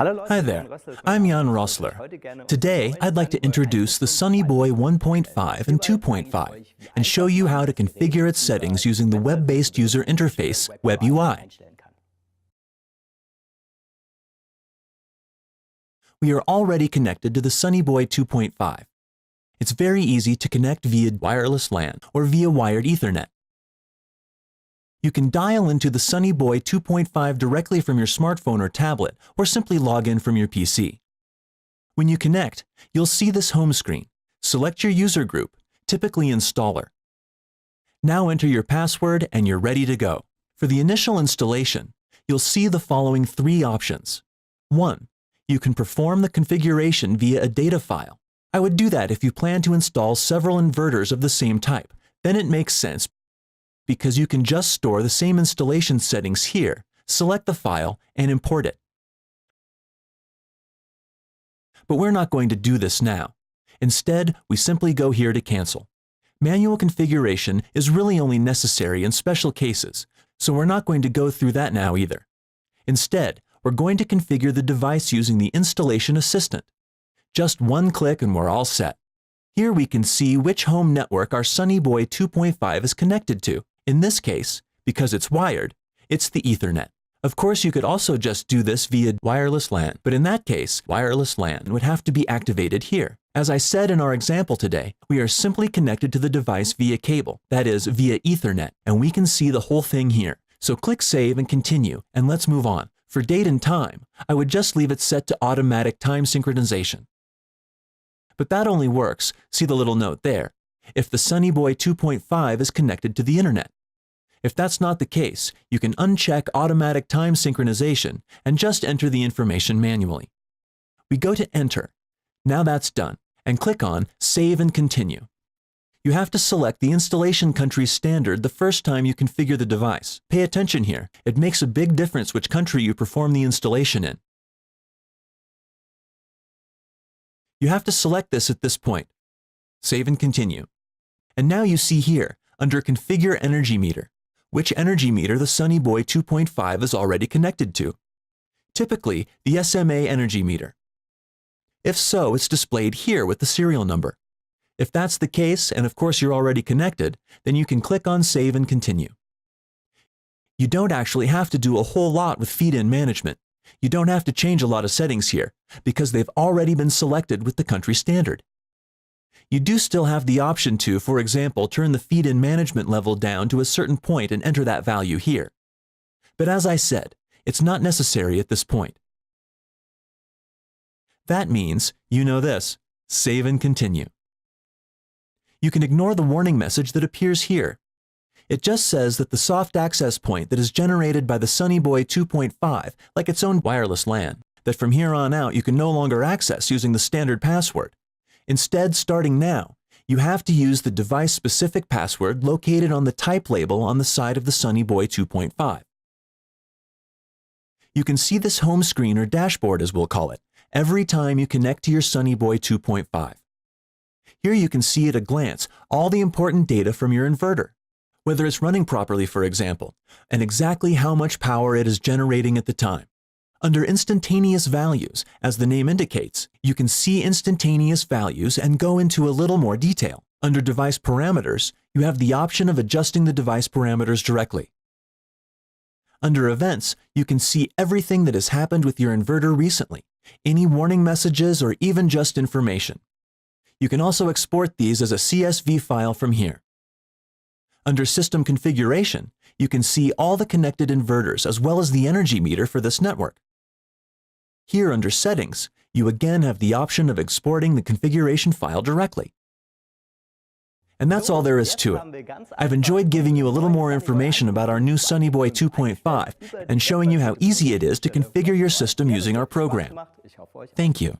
Hi there, I'm Jan Rossler. Today, I'd like to introduce the Sunny Boy 1.5 and 2.5 and show you how to configure its settings using the web-based user interface, WebUI. We are already connected to the Sunny Boy 2.5. It's very easy to connect via wireless LAN or via wired Ethernet. You can dial into the Sunny Boy 2.5 directly from your smartphone or tablet, or simply log in from your PC. When you connect, you'll see this home screen. Select your user group, typically installer. Now enter your password and you're ready to go. For the initial installation, you'll see the following three options. 1. You can perform the configuration via a data file. I would do that if you plan to install several inverters of the same type. Then it makes sense, because you can just store the same installation settings here, select the file, and import it. But we're not going to do this now. Instead, we simply go here to cancel. Manual configuration is really only necessary in special cases, so we're not going to go through that now either. Instead, we're going to configure the device using the installation assistant. Just one click and we're all set. Here we can see which home network our Sunny Boy 2.5 is connected to. In this case, because it's wired, it's the Ethernet. Of course, you could also just do this via wireless LAN, but in that case, wireless LAN would have to be activated here. As I said in our example today, we are simply connected to the device via cable, that is, via Ethernet, and we can see the whole thing here. So click Save and Continue, and let's move on. For date and time, I would just leave it set to automatic time synchronization. But that only works, see the little note there, if the Sunny Boy 2.5 is connected to the internet. If that's not the case, you can uncheck automatic time synchronization and just enter the information manually. We go to Enter. Now that's done, and click on Save and Continue. You have to select the installation country standard the first time you configure the device. Pay attention here. It makes a big difference which country you perform the installation in. You have to select this at this point. Save and Continue. And now you see here, under Configure Energy Meter, which energy meter the Sunny Boy 2.5 is already connected to. Typically, the SMA energy meter. If so, it's displayed here with the serial number. If that's the case, and of course you're already connected, then you can click on Save and Continue. You don't actually have to do a whole lot with feed-in management. You don't have to change a lot of settings here, because they've already been selected with the country standard. You do still have the option to, for example, turn the feed-in management level down to a certain point and enter that value here. But as I said, it's not necessary at this point. That means, you know this, Save and Continue. You can ignore the warning message that appears here. It just says that the soft access point that is generated by the Sunny Boy 2.5, like its own wireless LAN, that from here on out you can no longer access using the standard password. Instead, starting now, you have to use the device-specific password located on the type label on the side of the Sunny Boy 2.5. You can see this home screen or dashboard, as we'll call it, every time you connect to your Sunny Boy 2.5. Here you can see at a glance all the important data from your inverter, whether it's running properly, for example, and exactly how much power it is generating at the time. Under Instantaneous Values, as the name indicates, you can see instantaneous values and go into a little more detail. Under Device Parameters, you have the option of adjusting the device parameters directly. Under Events, you can see everything that has happened with your inverter recently, any warning messages or even just information. You can also export these as a CSV file from here. Under System Configuration, you can see all the connected inverters as well as the energy meter for this network. Here under Settings, you again have the option of exporting the configuration file directly. And that's all there is to it. I've enjoyed giving you a little more information about our new Sunny Boy 2.5 and showing you how easy it is to configure your system using our program. Thank you.